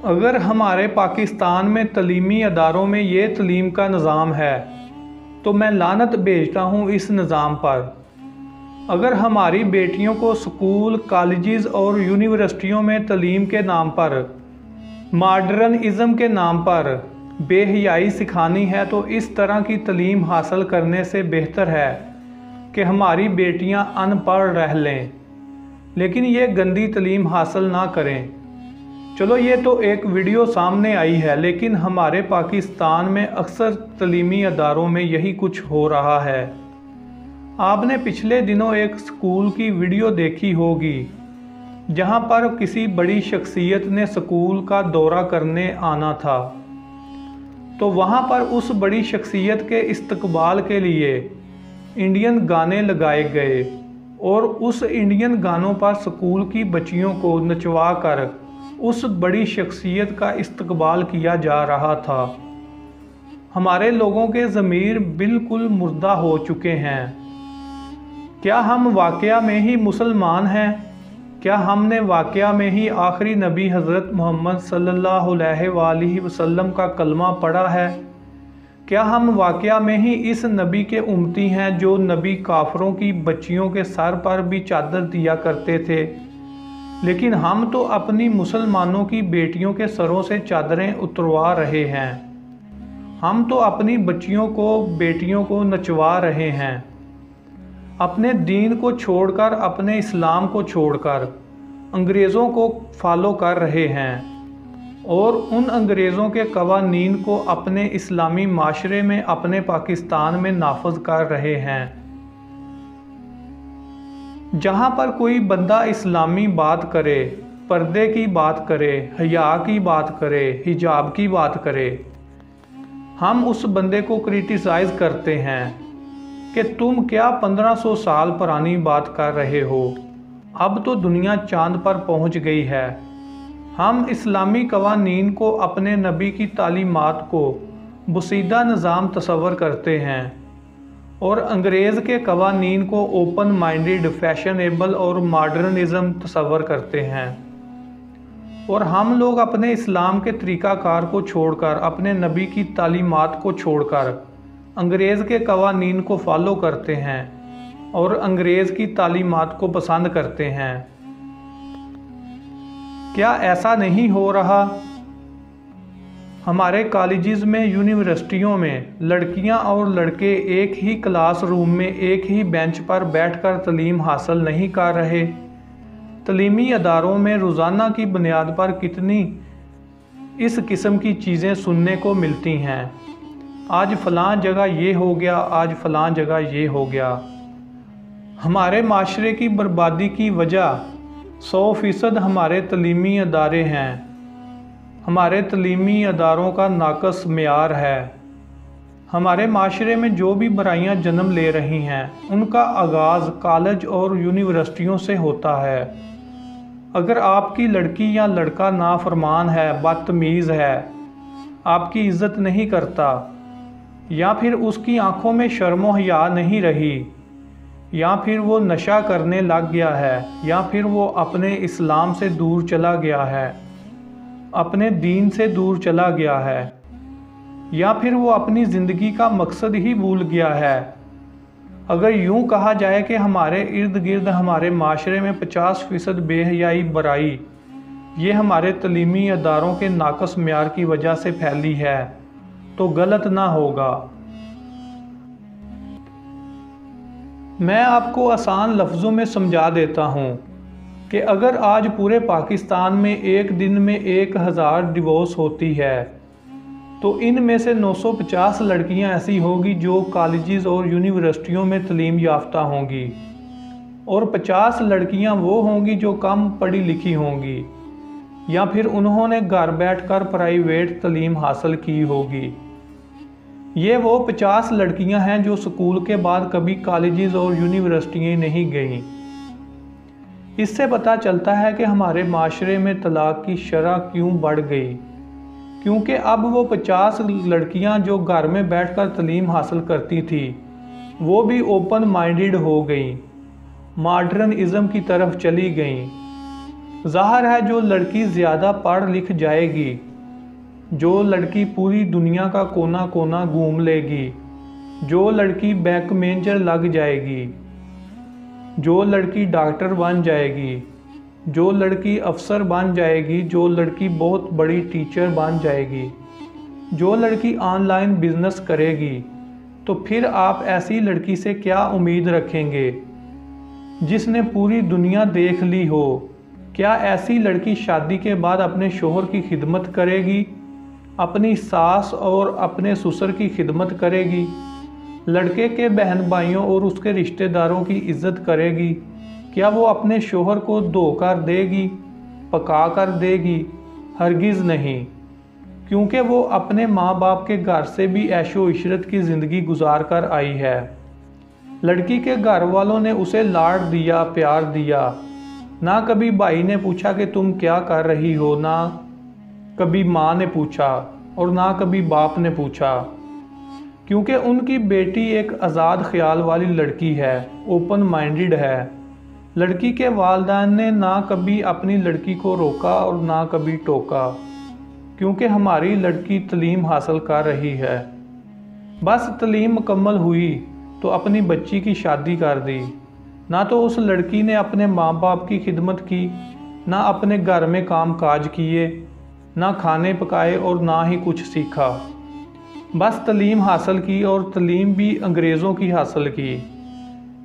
اگر ہمارے پاکستان میں تعلیمی اداروں میں یہ تعلیم کا نظام ہے تو میں لعنت بھیجتا ہوں اس نظام پر۔ اگر ہماری بیٹیوں کو سکول، کالجز اور یونیورسٹیوں میں تعلیم کے نام پر، ماڈرنزم کے نام پر بے حیائی سکھانی ہے تو اس طرح کی تعلیم حاصل کرنے سے بہتر ہے کہ ہماری بیٹیاں ان پڑھ رہ لیں، لیکن یہ گندی تعلیم حاصل نہ کریں۔ چلو یہ تو ایک ویڈیو سامنے آئی ہے، لیکن ہمارے پاکستان میں اکثر تعلیمی اداروں میں یہی کچھ ہو رہا ہے۔ آپ نے پچھلے دنوں ایک سکول کی ویڈیو دیکھی ہوگی جہاں پر کسی بڑی شخصیت نے سکول کا دورہ کرنے آنا تھا، تو وہاں پر اس بڑی شخصیت کے استقبال کے لیے انڈین گانے لگائے گئے اور اس انڈین گانوں پر سکول کی بچیوں کو نچوا کر اس بڑی شخصیت کا استقبال کیا جا رہا تھا۔ ہمارے لوگوں کے ضمیر بالکل مردہ ہو چکے ہیں۔ کیا ہم واقعہ میں ہی مسلمان ہیں؟ کیا ہم نے واقعہ میں ہی آخری نبی حضرت محمد صلی اللہ علیہ وآلہ وسلم کا کلمہ پڑھا ہے؟ کیا ہم واقعہ میں ہی اس نبی کے امتی ہیں جو نبی کافروں کی بچیوں کے سر پر بھی چادر دیا کرتے تھے؟ لیکن ہم تو اپنی مسلمانوں کی بیٹیوں کے سروں سے چادریں اتروا رہے ہیں۔ ہم تو اپنی بچیوں کو، بیٹیوں کو نچوا رہے ہیں۔ اپنے دین کو چھوڑ کر، اپنے اسلام کو چھوڑ کر انگریزوں کو فالو کر رہے ہیں اور ان انگریزوں کے قوانین کو اپنے اسلامی معاشرے میں، اپنے پاکستان میں نافذ کر رہے ہیں۔ جہاں پر کوئی بندہ اسلامی بات کرے، پردے کی بات کرے، حیا کی بات کرے، حجاب کی بات کرے، ہم اس بندے کو کرٹیسائز کرتے ہیں کہ تم کیا 1500 سال پرانی بات کر رہے ہو، اب تو دنیا چاند پر پہنچ گئی ہے۔ ہم اسلامی قوانین کو، اپنے نبی کی تعلیمات کو بسیدہ نظام تصور کرتے ہیں اور انگریز کے قوانین کو اوپن مائنڈڈ، فیشنیبل اور ماڈرنزم تصور کرتے ہیں، اور ہم لوگ اپنے اسلام کے طریقہ کار کو چھوڑ کر، اپنے نبی کی تعلیمات کو چھوڑ کر انگریز کے قوانین کو فالو کرتے ہیں اور انگریز کی تعلیمات کو پسند کرتے ہیں۔ کیا ایسا نہیں ہو رہا؟ ہمارے کالجز میں، یونیورسٹیوں میں لڑکیاں اور لڑکے ایک ہی کلاس روم میں، ایک ہی بینچ پر بیٹھ کر تعلیم حاصل نہیں کر رہے۔ تعلیمی اداروں میں روزانہ کی بنیاد پر کتنی اس قسم کی چیزیں سننے کو ملتی ہیں۔ آج فلاں جگہ یہ ہو گیا، آج فلاں جگہ یہ ہو گیا۔ ہمارے معاشرے کی بربادی کی وجہ 100% ہمارے تعلیمی ادارے ہیں، ہمارے تعلیمی اداروں کا ناقص معیار ہے۔ ہمارے معاشرے میں جو بھی برائیاں جنم لے رہی ہیں ان کا آغاز کالج اور یونیورسٹیوں سے ہوتا ہے۔ اگر آپ کی لڑکی یا لڑکا نافرمان ہے، بدتمیز ہے، آپ کی عزت نہیں کرتا، یا پھر اس کی آنکھوں میں شرم و حیا نہیں رہی، یا پھر وہ نشہ کرنے لگ گیا ہے، یا پھر وہ اپنے اسلام سے دور چلا گیا ہے، اپنے دین سے دور چلا گیا ہے، یا پھر وہ اپنی زندگی کا مقصد ہی بھول گیا ہے۔ اگر یوں کہا جائے کہ ہمارے ارد گرد، ہمارے معاشرے میں 50% بے حیائی، برائی یہ ہمارے تعلیمی اداروں کے ناقص معیار کی وجہ سے پھیلی ہے تو غلط نہ ہوگا۔ میں آپ کو آسان لفظوں میں سمجھا دیتا ہوں کہ اگر آج پورے پاکستان میں ایک دن میں 1000 ڈیورس ہوتی ہے تو ان میں سے 950 لڑکیاں ایسی ہوگی جو کالجز اور یونیورسٹیوں میں تعلیم یافتہ ہوں گی، اور 50 لڑکیاں وہ ہوں گی جو کم پڑھی لکھی ہوں گی، یا پھر انہوں نے گھر بیٹھ کر پرائیویٹ تعلیم حاصل کی ہوگی۔ یہ وہ 50 لڑکیاں ہیں جو سکول کے بعد کبھی کالجز اور یونیورسٹیاں نہیں گئیں۔ اس سے پتہ چلتا ہے کہ ہمارے معاشرے میں طلاق کی شرح کیوں بڑھ گئی، کیونکہ اب وہ 50 لڑکیاں جو گھر میں بیٹھ کر تعلیم حاصل کرتی تھی وہ بھی اوپن مائنڈڈ ہو گئیں، ماڈرنزم کی طرف چلی گئیں، ظاہر ہے جو لڑکی زیادہ پڑھ لکھ جائے گی، جو لڑکی پوری دنیا کا کونا کونا گھوم لے گی، جو لڑکی بینک مینیجر لگ جائے گی، جو لڑکی ڈاکٹر بن جائے گی، جو لڑکی افسر بن جائے گی، جو لڑکی بہت بڑی ٹیچر بن جائے گی، جو لڑکی آن لائن بزنس کرے گی، تو پھر آپ ایسی لڑکی سے کیا امید رکھیں گے جس نے پوری دنیا دیکھ لی ہو؟ کیا ایسی لڑکی شادی کے بعد اپنے شوہر کی خدمت کرے گی، اپنی ساس اور اپنے سسر کی خدمت کرے گی، لڑکے کے بہن بھائیوں اور اس کے رشتہ داروں کی عزت کرے گی؟ کیا وہ اپنے شوہر کو دھو کر دے گی، پکا کر دے گی؟ ہرگز نہیں، کیونکہ وہ اپنے ماں باپ کے گھر سے بھی عیش و عشرت کی زندگی گزار کر آئی ہے۔ لڑکی کے گھر والوں نے اسے لاڈ دیا، پیار دیا، نہ کبھی بھائی نے پوچھا کہ تم کیا کر رہی ہو، نہ کبھی ماں نے پوچھا اور نہ کبھی باپ نے پوچھا، کیونکہ ان کی بیٹی ایک آزاد خیال والی لڑکی ہے، اوپن مائنڈڈ ہے۔ لڑکی کے والدین نے نہ کبھی اپنی لڑکی کو روکا اور نہ کبھی ٹوکا، کیونکہ ہماری لڑکی تعلیم حاصل کر رہی ہے۔ بس تعلیم مکمل ہوئی تو اپنی بچی کی شادی کر دی۔ نہ تو اس لڑکی نے اپنے ماں باپ کی خدمت کی، نہ اپنے گھر میں کام کاج کیے، نہ کھانے پکائے اور نہ ہی کچھ سیکھا۔ بس تعلیم حاصل کی، اور تعلیم بھی انگریزوں کی حاصل کی،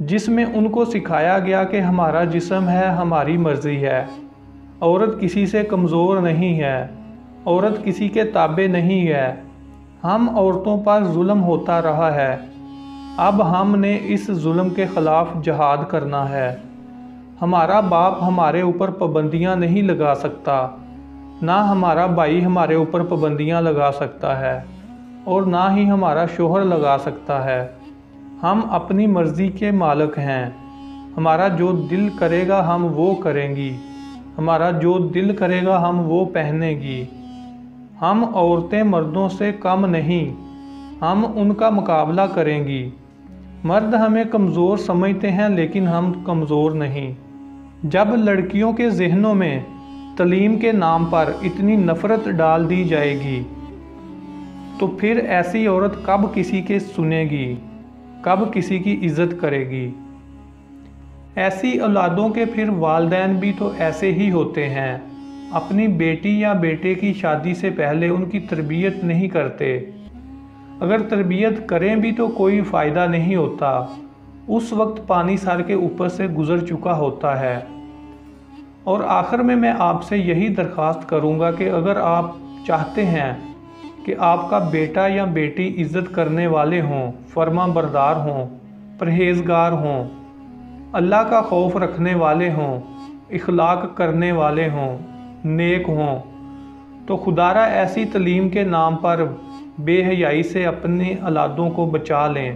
جس میں ان کو سکھایا گیا کہ ہمارا جسم ہے، ہماری مرضی ہے، عورت کسی سے کمزور نہیں ہے، عورت کسی کے تابع نہیں ہے۔ ہم عورتوں پر ظلم ہوتا رہا ہے، اب ہم نے اس ظلم کے خلاف جہاد کرنا ہے۔ ہمارا باپ ہمارے اوپر پابندیاں نہیں لگا سکتا، نہ ہمارا بھائی ہمارے اوپر پابندیاں لگا سکتا ہے، اور نہ ہی ہمارا شوہر لگا سکتا ہے۔ ہم اپنی مرضی کے مالک ہیں، ہمارا جو دل کرے گا ہم وہ کریں گی، ہمارا جو دل کرے گا ہم وہ پہنے گی۔ ہم عورتیں مردوں سے کم نہیں، ہم ان کا مقابلہ کریں گی۔ مرد ہمیں کمزور سمجھتے ہیں لیکن ہم کمزور نہیں۔ جب لڑکیوں کے ذہنوں میں تعلیم کے نام پر اتنی نفرت ڈال دی جائے گی تو پھر ایسی عورت کب کسی کے سنے گی، کب کسی کی عزت کرے گی؟ ایسی اولادوں کے پھر والدین بھی تو ایسے ہی ہوتے ہیں، اپنی بیٹی یا بیٹے کی شادی سے پہلے ان کی تربیت نہیں کرتے۔ اگر تربیت کریں بھی تو کوئی فائدہ نہیں ہوتا، اس وقت پانی سر کے اوپر سے گزر چکا ہوتا ہے۔ اور آخر میں آپ سے یہی درخواست کروں گا کہ اگر آپ چاہتے ہیں کہ آپ کا بیٹا یا بیٹی عزت کرنے والے ہوں، فرما بردار ہوں، پرہیزگار ہوں، اللہ کا خوف رکھنے والے ہوں، اخلاق کرنے والے ہوں، نیک ہوں، تو خدارا ایسی تعلیم کے نام پر بے حیائی سے اپنی اولادوں کو بچا لیں۔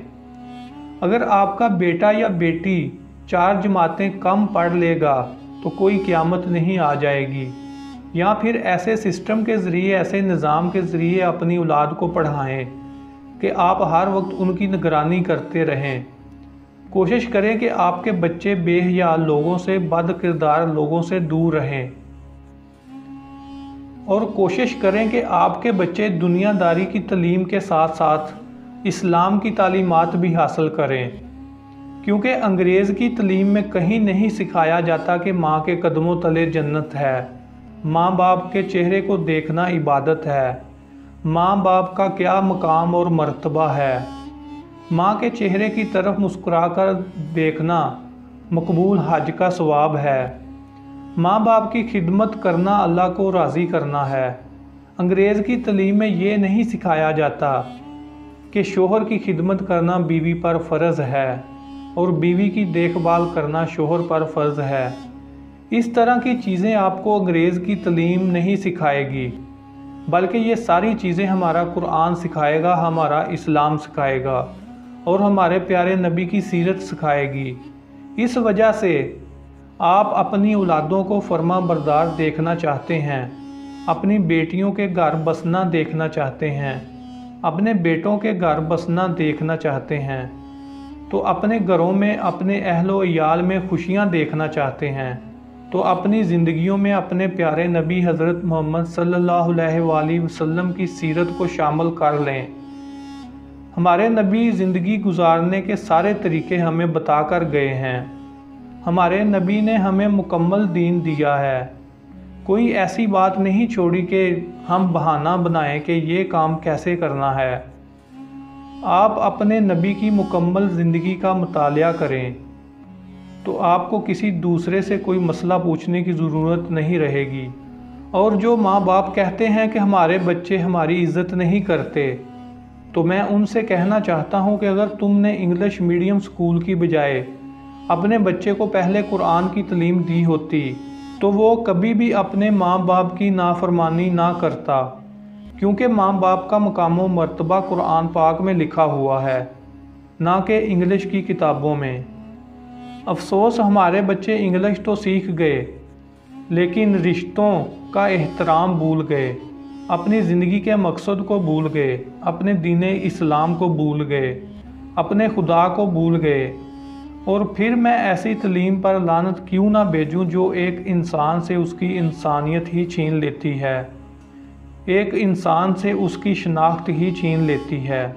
اگر آپ کا بیٹا یا بیٹی 4 جماعتیں کم پڑھ لے گا تو کوئی قیامت نہیں آ جائے گی، یا پھر ایسے سسٹم کے ذریعے، ایسے نظام کے ذریعے اپنی اولاد کو پڑھائیں کہ آپ ہر وقت ان کی نگرانی کرتے رہیں۔ کوشش کریں کہ آپ کے بچے بے حیا لوگوں سے، بد کردار لوگوں سے دور رہیں، اور کوشش کریں کہ آپ کے بچے دنیا داری کی تعلیم کے ساتھ ساتھ اسلام کی تعلیمات بھی حاصل کریں، کیونکہ انگریز کی تعلیم میں کہیں نہیں سکھایا جاتا کہ ماں کے قدموں تلے جنت ہے، ماں باپ کے چہرے کو دیکھنا عبادت ہے، ماں باپ کا کیا مقام اور مرتبہ ہے، ماں کے چہرے کی طرف مسکرا کر دیکھنا مقبول حج کا ثواب ہے، ماں باپ کی خدمت کرنا اللہ کو راضی کرنا ہے۔ انگریز کی تعلیم میں یہ نہیں سکھایا جاتا کہ شوہر کی خدمت کرنا بیوی پر فرض ہے اور بیوی کی دیکھ بھال کرنا شوہر پر فرض ہے۔ اس طرح کی چیزیں آپ کو انگریز کی تعلیم نہیں سکھائے گی، بلکہ یہ ساری چیزیں ہمارا قرآن سکھائے گا، ہمارا اسلام سکھائے گا، اور ہمارے پیارے نبی کی سیرت سکھائے گی۔ اس وجہ سے آپ اپنی اولادوں کو فرما بردار دیکھنا چاہتے ہیں، اپنی بیٹیوں کے گھر بسنا دیکھنا چاہتے ہیں، اپنے بیٹوں کے گھر بسنا دیکھنا چاہتے ہیں، تو اپنے گھروں میں، اپنے اہل و عیال میں خوشیاں دیکھنا چاہتے ہیں، تو اپنی زندگیوں میں اپنے پیارے نبی حضرت محمد صلی اللہ علیہ وآلہ وسلم کی سیرت کو شامل کر لیں۔ ہمارے نبی زندگی گزارنے کے سارے طریقے ہمیں بتا کر گئے ہیں۔ ہمارے نبی نے ہمیں مکمل دین دیا ہے۔ کوئی ایسی بات نہیں چھوڑی کہ ہم بہانہ بنائیں کہ یہ کام کیسے کرنا ہے۔ آپ اپنے نبی کی مکمل زندگی کا مطالعہ کریں تو آپ کو کسی دوسرے سے کوئی مسئلہ پوچھنے کی ضرورت نہیں رہے گی۔ اور جو ماں باپ کہتے ہیں کہ ہمارے بچے ہماری عزت نہیں کرتے، تو میں ان سے کہنا چاہتا ہوں کہ اگر تم نے انگلش میڈیم سکول کی بجائے اپنے بچے کو پہلے قرآن کی تعلیم دی ہوتی تو وہ کبھی بھی اپنے ماں باپ کی نافرمانی نہ کرتا، کیونکہ ماں باپ کا مقام و مرتبہ قرآن پاک میں لکھا ہوا ہے، نہ کہ انگلش کی کتابوں میں۔ افسوس ہمارے بچے انگلش تو سیکھ گئے لیکن رشتوں کا احترام بھول گئے، اپنی زندگی کے مقصد کو بھول گئے، اپنے دین اسلام کو بھول گئے، اپنے خدا کو بھول گئے۔ اور پھر میں ایسی تعلیم پر لعنت کیوں نہ بھیجوں جو ایک انسان سے اس کی انسانیت ہی چھین لیتی ہے، ایک انسان سے اس کی شناخت ہی چھین لیتی ہے۔